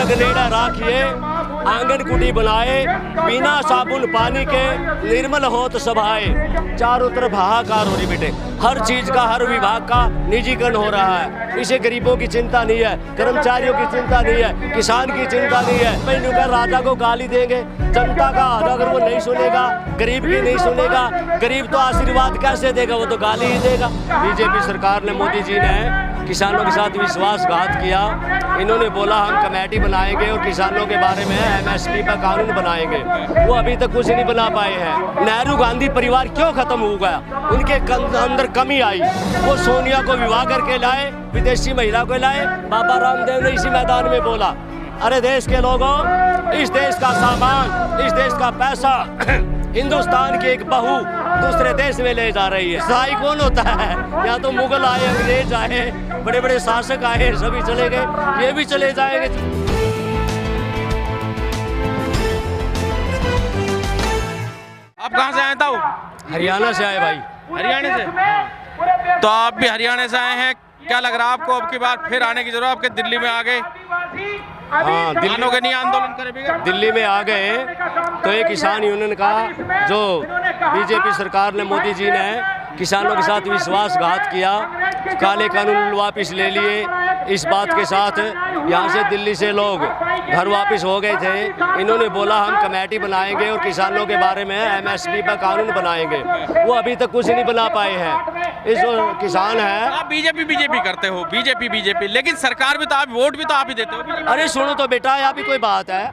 सगनेड़ा राखिए आंगन कुटी बनाए, बिना साबुन पानी के निर्मल होत सभाए। चारों तरफ हाहाकार हो रही बेटे, हर चीज का, हर विभाग का निजीकरण हो रहा है। इसे गरीबों की चिंता नहीं है, कर्मचारियों की चिंता नहीं है, किसान की चिंता नहीं है। मैंने कहा राजा को गाली देंगे, जनता का अगर वो नहीं सुनेगा, गरीब की नहीं सुनेगा, गरीब तो आशीर्वाद कैसे देगा, वो तो गाली ही देगा। बीजेपी सरकार ने, मोदी जी ने किसानों के साथ विश्वासघात किया। इन्होंने बोला हम कमेटी बनाएंगे और किसानों के बारे में MSP पर कानून बनाएंगे, वो अभी तक कुछ नहीं बना पाए हैं। नेहरू गांधी परिवार क्यों खत्म हो गया? उनके अंदर कमी आई। वो सोनिया को विवाह करके लाए, विदेशी महिला को लाए। बाबा रामदेव ने इसी मैदान में बोला, अरे देश के लोगों, इस देश का सामान, इस देश का पैसा हिंदुस्तान की एक बहू दूसरे देश में ले जा रही है। सहाय कौन होता है? यहाँ तो मुगल आए, अंग्रेज आए, बड़े बड़े शासक आए, सभी चले गए, ये भी चले जाएंगे। आप कहाँ से आए ताऊ? हरियाणा से आए भाई। हरियाणा से? तो आप भी हरियाणा से आए हैं, क्या लग रहा है आपको अब की बार फिर आने की जरूरत? आपके दिल्ली में आ गए? हाँ, किसानों के नहीं आंदोलन करेंगे? दिल्ली में आ गए तो ये किसान यूनियन का जो बीजेपी सरकार ने, मोदी जी ने किसानों के साथ विश्वासघात किया, काले कानून वापस ले लिए। इस बात के साथ यहाँ से दिल्ली से लोग घर वापस हो गए थे। इन्होंने बोला हम कमेटी बनाएंगे और किसानों के बारे में MSP पर कानून बनाएंगे, वो अभी तक कुछ नहीं बना पाए हैं। इस जो किसान है, आप बीजेपी करते हो, बीजेपी, लेकिन सरकार भी तो आप, वोट भी तो आप ही देते हो। अरे सुनो तो बेटा, यहाँ भी कोई बात है,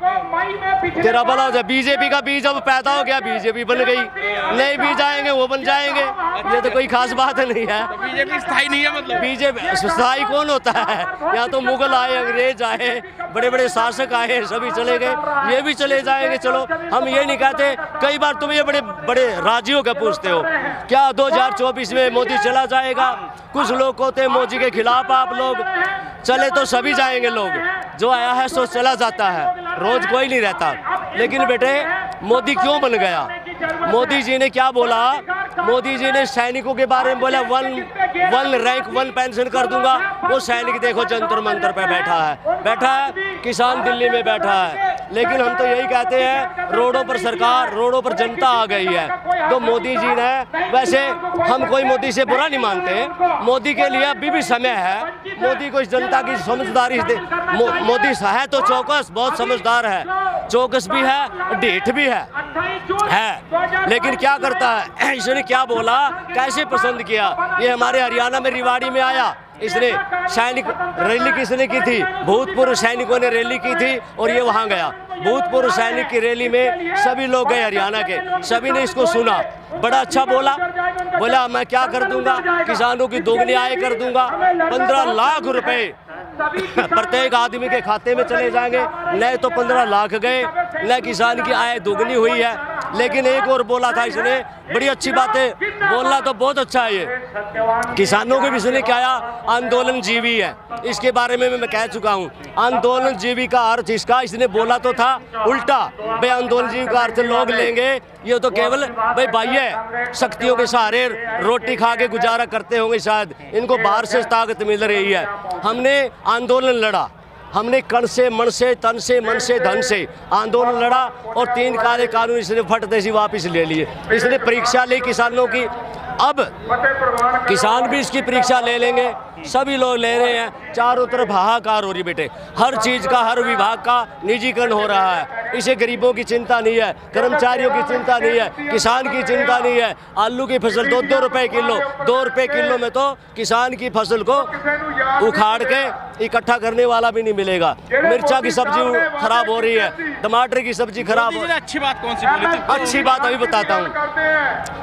तेरा भला हो जाए। बीजेपी का बीज अब पैदा हो गया, बीजेपी बन गई, नए बीज आएंगे वो बन जाएंगे, ये तो कोई खास बात नहीं है। तो बीजेपी स्थायी नहीं है मतलब? बीजेपी स्थायी कौन होता है? यहाँ तो मुगल आए, अंग्रेज आए, बड़े बड़े शासक आए, सभी चले गए, ये भी चले जाएंगे। चलो, हम ये नहीं कहते। कई बार तुम ये बड़े बड़े राजियों का पूछते हो, क्या 2024 में मोदी चला जाएगा? कुछ लोग होते हैं मोदी के खिलाफ, आप लोग चले तो सभी जाएंगे। लोग जो आया है सो चला जाता है, रोज कोई नहीं रहता। लेकिन बेटे, मोदी क्यों बन गया? मोदी जी ने क्या बोला? मोदी जी ने सैनिकों के बारे में बोला, वन रैंक 1 पेंशन कर दूंगा। वो सैनिक देखो जंतर मंतर पे बैठा है, किसान दिल्ली में बैठा है। लेकिन हम तो यही कहते हैं, रोडों पर सरकार, रोडों पर जनता आ गई है। तो मोदी जी ने, वैसे हम कोई मोदी से बुरा नहीं मानते, मोदी के लिए अभी भी समय है। मोदी को इस जनता की समझदारी मोदी है तो चौकस, बहुत समझदार है, चौकस भी है, ढीठ भी है। लेकिन क्या करता है, इसने क्या बोला, कैसे पसंद किया? ये हमारे हरियाणा में रिवाड़ी में आया, इसने सैनिक रैली किसने की थी? भूतपूर्व सैनिकों ने रैली की थी और ये वहाँ गया। भूतपूर्व सैनिक की रैली में सभी लोग गए हरियाणा के, सभी ने इसको सुना, बड़ा अच्छा बोला मैं क्या कर दूंगा, किसानों की दोगुनी आय कर दूंगा। 15 लाख रुपए प्रत्येक आदमी के खाते में चले जाएंगे। नए तो 15 लाख गए, नए किसान की आय दोगुनी हुई है। लेकिन एक और बोला था इसने, बड़ी अच्छी बात है, बोलना तो बहुत अच्छा है। ये किसानों के भी इसने क्या, आंदोलन जीवी है, इसके बारे में मैं कह चुका हूँ। आंदोलन जीवी का अर्थ इसका, इसने बोला तो था उल्टा, भाई आंदोलन जीवी का अर्थ लोग लेंगे, ये तो केवल भाई बाह्य शक्तियों के सहारे रोटी खा के गुजारा करते होंगे, शायद इनको बाहर से ताकत मिल रही है। हमने आंदोलन लड़ा, हमने कण से, मन से, तन से, मन से, धन से आंदोलन लड़ा और 3 काले कानून इसने फटते से वापस ले लिए। इसने परीक्षा ली किसानों की, अब किसान भी इसकी परीक्षा ले लेंगे, सभी लोग ले रहे हैं। चारों तरफ हाहाकार हो रही बेटे, हर चीज का, हर विभाग का निजीकरण हो रहा है। इसे गरीबों की चिंता नहीं है, कर्मचारियों की चिंता नहीं है, किसान की चिंता नहीं है। आलू की फसल 2-2 रुपए किलो, 2 रुपए किलो में तो किसान की फसल को उखाड़ के इकट्ठा करने वाला भी नहीं मिलेगा। मिर्चा की सब्जी खराब हो रही है, टमाटर की सब्जी खराब हो। अच्छी बात कौन सी बोली थी? अच्छी बात अभी बताता हूँ।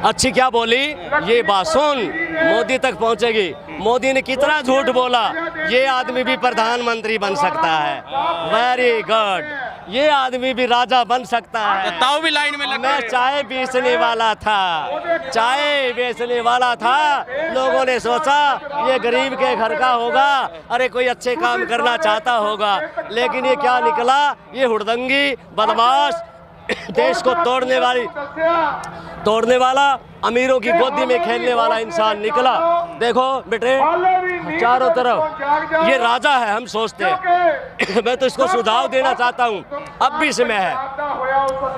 अच्छी क्या बोली, ये बात सुन, मोदी तक पहुँचेगी। मोदी ने कितना झूठ बोला, ये आदमी भी प्रधानमंत्री बन सकता है, वेरी गुड, ये आदमी भी राजा बन सकता है। ताऊ भी लाइन में लगा। मैं चाय बेचने वाला था, लोगों ने सोचा ये गरीब के घर का होगा, अरे कोई अच्छे काम करना चाहता होगा, लेकिन ये क्या निकला, ये हुड़दंगी, बदमाश, देश को तोड़ने वाला, अमीरों की गोदी में खेलने वाला इंसान निकला। देखो बेटे, चारों तरफ ये राजा है, हम सोचते हैं। मैं तो इसको सुझाव देना चाहता हूँ, अब भी समय है।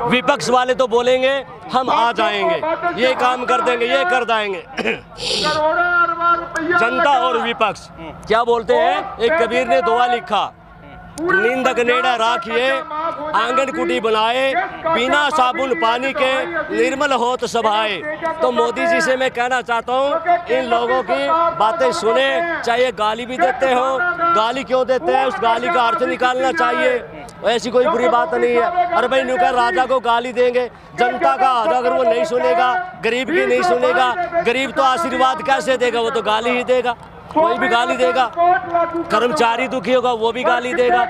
विपक्ष वाले तो बोलेंगे हम आ जाएंगे, ये काम कर देंगे, ये कर जाएंगे। जनता और विपक्ष क्या बोलते हैं? एक कबीर ने दुआ लिखा, निंदक नेड़ा राखिए, आंगन कुटी बनाए, बिना साबुन पानी के निर्मल होत सभाए। तो मोदी जी से मैं कहना चाहता हूँ, इन लोगों की बातें सुने, चाहे गाली भी देते हो, गाली क्यों देते हैं, उस गाली का अर्थ निकालना चाहिए। ऐसी कोई बुरी बात नहीं है। अरे भाई न्यू कर राजा को गाली देंगे, जनता का अगर वो नहीं सुनेगा, गरीब की नहीं सुनेगा, गरीब तो आशीर्वाद कैसे देगा? वो तो गाली ही देगा, कोई भी गाली देगा। कर्मचारी दुखी होगा वो भी गाली देगा,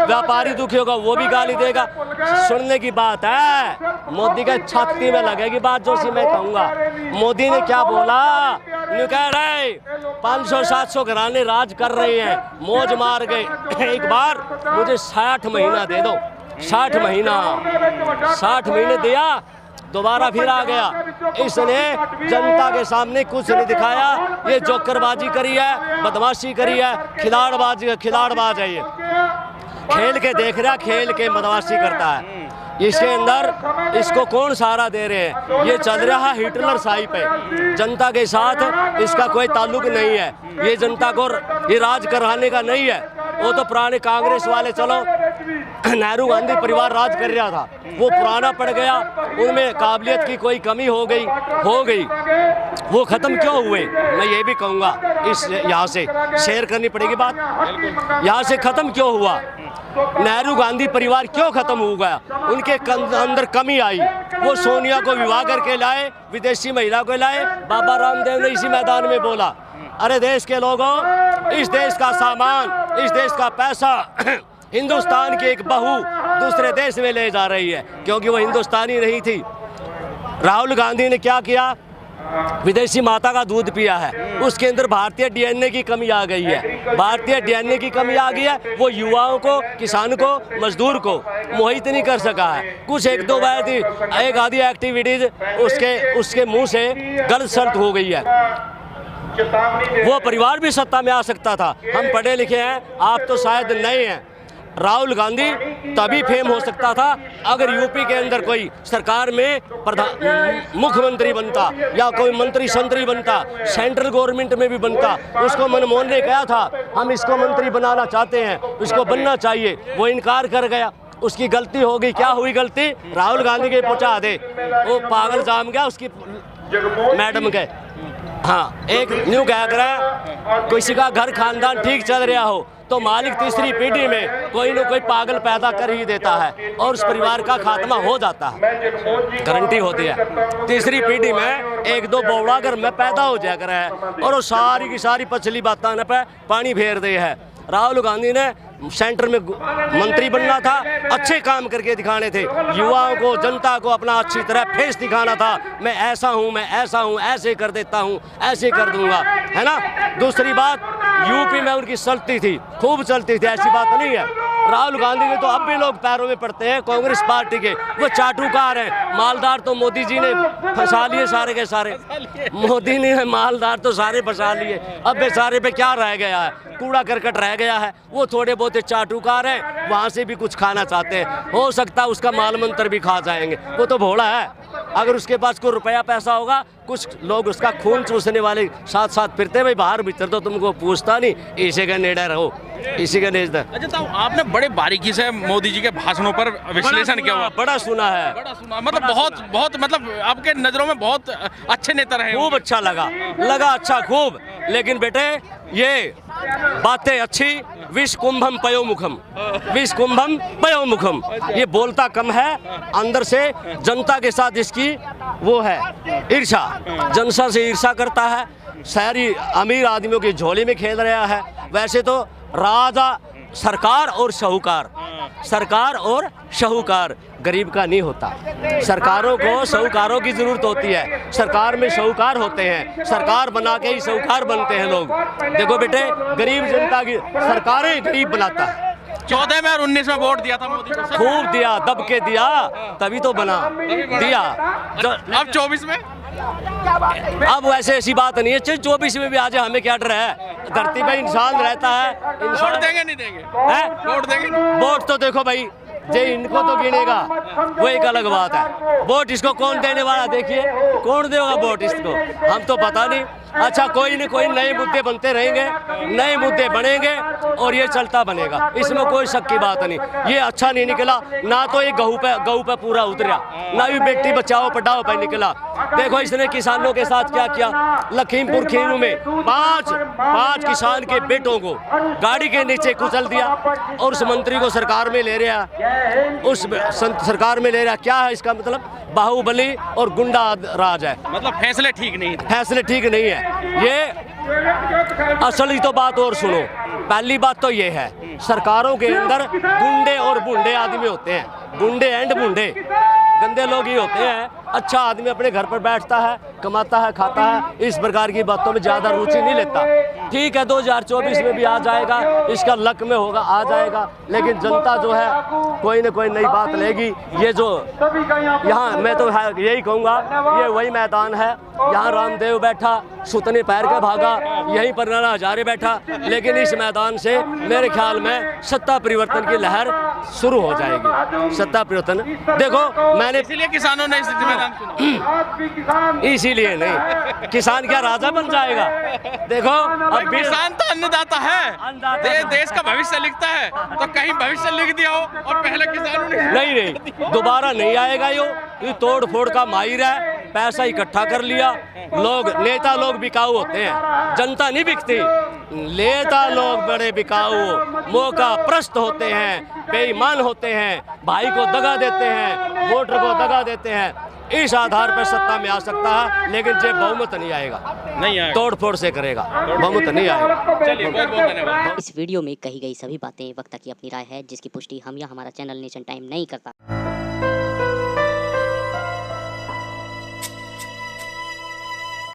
व्यापारी दुखी होगा वो भी गाली देगा। सुनने की बात है, मोदी के छाती में लगेगी बात जो सी मैं कहूँगा। मोदी ने क्या बोला? न्यू कह रहे 500-700 घराने राज कर रहे हैं, मौज मार गए। एक बार मुझे 60 महीना दे दो, 60 महीने दिया, दोबारा फिर आ गया। इसने जनता के सामने कुछ नहीं दिखाया। ये जोकरबाजी करी है, बदमाशी करी है, खिलाड़बाज है। ये खेल के देख रहा, खेल के बदमाशी करता है। इसके अंदर इसको कौन सहारा दे रहे हैं? ये चल रहा है हिटलर शाही पे। जनता के साथ इसका कोई ताल्लुक नहीं है। ये जनता को ये राज कराने का नहीं है। वो तो पुराने कांग्रेस वाले, चलो नेहरू गांधी परिवार राज कर रहा था, वो पुराना पड़ गया, उनमें काबिलियत की कोई कमी हो गई। वो खत्म क्यों हुए? मैं ये भी कहूँगा, इस यहाँ से शेयर करनी पड़ेगी बात, यहाँ से खत्म क्यों हुआ? नेहरू गांधी परिवार क्यों खत्म हो गया? उनके अंदर कमी आई। वो सोनिया को विवाह करके लाए, विदेशी महिला को लाए। बाबा रामदेव ने इसी मैदान में बोला, अरे देश के लोगों, इस देश का सामान, इस देश का पैसा हिंदुस्तान की एक बहू दूसरे देश में ले जा रही है, क्योंकि वो हिंदुस्तानी नहीं थी। राहुल गांधी ने क्या किया? विदेशी माता का दूध पिया है, उसके अंदर भारतीय डीएनए की कमी आ गई है। भारतीय डीएनए की कमी आ गई है, वो युवाओं को, किसान को, मजदूर को मोहित नहीं कर सका है। कुछ एक दो बार एक आधी एक्टिविटीज उसके मुंह से गलत सल्ट हो गई है। वो परिवार भी सत्ता में आ सकता था। हम पढ़े लिखे हैं, आप तो शायद नए हैं। राहुल गांधी तभी फेम हो सकता था अगर यूपी के अंदर कोई सरकार में मुख्यमंत्री बनता या कोई मंत्री संतरी बनता, सेंट्रल गवर्नमेंट में भी बनता। उसको मनमोहन ने कहा था हम इसको मंत्री बनाना चाहते हैं, इसको बनना चाहिए, वो इनकार कर गया। उसकी गलती हो गई। क्या हुई गलती? राहुल गांधी के पहुंचा दे, वो पागल जाम गया उसकी मैडम के। हाँ, एक न्यू कह रहा, किसी का घर खानदान ठीक चल रहा हो तो मालिक तीसरी पीढ़ी में कोई न कोई पागल पैदा कर ही देता है और उस परिवार का खात्मा हो जाता है, गारंटी होती है। तीसरी पीढ़ी में एक दो बौड़ा अगर में पैदा हो जाया कर है और वो सारी की सारी पछली बातें न पे पानी फेर दे है। राहुल गांधी ने सेंटर में मंत्री बनना था, अच्छे काम करके दिखाने थे, युवाओं को, जनता को अपना अच्छी तरह फेस दिखाना था। मैं ऐसा हूँ, मैं ऐसा हूँ, ऐसे कर देता हूँ, ऐसे कर दूंगा, है ना। दूसरी बात, यूपी में उनकी चलती थी, खूब चलती थी, ऐसी बात नहीं है। राहुल गांधी के तो अब भी लोग पैरों में पड़ते हैं कांग्रेस पार्टी के। वो चाटुकार हैं, मालदार तो मोदी जी ने फंसा लिए सारे के सारे। मोदी ने मालदार तो सारे फंसा लिए, अब बेचारे पे क्या रह गया है? कूड़ा करकट रह गया है। वो थोड़े बहुत चाटुकार हैं, वहाँ से भी कुछ खाना चाहते हैं। हो सकता है उसका माल मंत्र भी खा जाएंगे। वो तो भोला है, अगर उसके पास कोई रुपया पैसा होगा, कुछ लोग उसका खून चूसने वाले साथ साथ फिरते, भाई बाहर भीतर तो तुमको पूछता नहीं, इसी का नेड़ा रहो, इसी का नेड़ा। अच्छा, तो आपने बड़े बारीकी से मोदी जी के भाषणों पर विश्लेषण किया हुआ? बड़ा सुना है, बड़ा सुना, मतलब बहुत मतलब आपके नजरों में बहुत अच्छे नेता रहे। खूब अच्छा लगा अच्छा खूब। लेकिन बेटे ये बातें अच्छी, विष कुंभम पयोमुखम, विष कुंभम पयोमुखम। ये बोलता कम है, अंदर से जनता के साथ इसकी वो है ईर्षा, जनता से ईर्षा करता है, शहरी अमीर आदमियों की झोली में खेल रहा है। वैसे तो राजा सरकार और शाहूकार गरीब का नहीं होता। सरकारों को शाहूकारों की जरूरत होती है, सरकार में शाहूकार होते हैं, सरकार बना के ही शाहूकार बनते हैं लोग। देखो बेटे, गरीब जनता की सरकारें गरीब बनाता है, 14 में और 19 में वोट दिया था मोदी को, खूब दिया, दब के दिया, तभी तो बना, दिया। अब 24 में अब वैसे ऐसी बात नहीं है, 24 में भी आ जाए, हमें क्या डर है। धरती पे इंसान रहता है, वोट इंसान देंगे नहीं देंगे, है। वोट देंगे नहीं? वोट तो देखो भाई, जे इनको तो गिनेगा, वो एक अलग बात है। वोट इसको कौन देने वाला, देखिए कौन देगा वोट इसको, हम तो पता नहीं। अच्छा, कोई न कोई नए मुद्दे बनते रहेंगे, नए मुद्दे बनेंगे और ये चलता बनेगा, इसमें कोई शक की बात नहीं। ये अच्छा नहीं निकला, ना तो ये गहू पे पूरा उतरा, ना भी बेटी बचाओ पढ़ाओ पे निकला। देखो इसने किसानों के साथ क्या किया। लखीमपुर खीरी में पांच किसान के बेटों को गाड़ी के नीचे कुचल दिया और उस मंत्री को सरकार में ले रहा, उस सरकार में ले रहा। क्या है इसका मतलब? बाहुबली और गुंडा राज है, मतलब फैसले ठीक नहीं थे। फैसले ठीक नहीं है। ये असली तो बात और सुनो। पहली बात तो ये है, सरकारों के अंदर गुंडे और बूढ़े आदमी होते हैं, गुंडे एंड बूढ़े, गंदे लोग ही होते हैं। अच्छा आदमी अपने घर पर बैठता है, कमाता है, खाता है, इस प्रकार की बातों में ज़्यादा रुचि नहीं लेता। ठीक है, 2024 में भी आ जाएगा, इसका लक में होगा, आ जाएगा। लेकिन जनता जो है कोई न कोई नई बात लेगी। ये जो यहाँ मैं तो यही कहूँगा, ये वही मैदान है, यहाँ रामदेव बैठा, सुतने पैर के भागा, यहीं पर नाना हजारे बैठा। लेकिन इस मैदान से मेरे ख्याल में सत्ता परिवर्तन की लहर शुरू हो जाएगी। सत्ता परिवर्तन, देखो मैंने इसलिए किसानों ने इस मैदान चुना। इसीलिए नहीं, किसान क्या राजा बन जाएगा? देखो अब किसान तो अन्नदाता है, अन्नदाता देश का भविष्य लिखता है, तो कहीं भविष्य लिख दिया हो और पहले किसानों ने नहीं, दोबारा नहीं आएगा। ये तोड़ फोड़ का माहिर है, पैसा इकट्ठा कर लिया। लोग नेता लोग बिकाऊ होते हैं, जनता नहीं बिकती। नेता लोग बड़े बिकाऊ, मौका प्रस्त होते हैं, बेईमान होते हैं, भाई को दगा देते हैं, वोटर को दगा देते हैं। इस आधार पर सत्ता में आ सकता है, लेकिन जे बहुमत नहीं आएगा, नहीं आएगा, तोड़ फोड़ से करेगा, बहुमत नहीं आएगा। चलिए बहुत बहुत धन्यवाद। इस वीडियो में कही गई सभी बातें वक्ता की अपनी राय है, जिसकी पुष्टि हम या हमारा चैनल नेशन टाइम नहीं करता।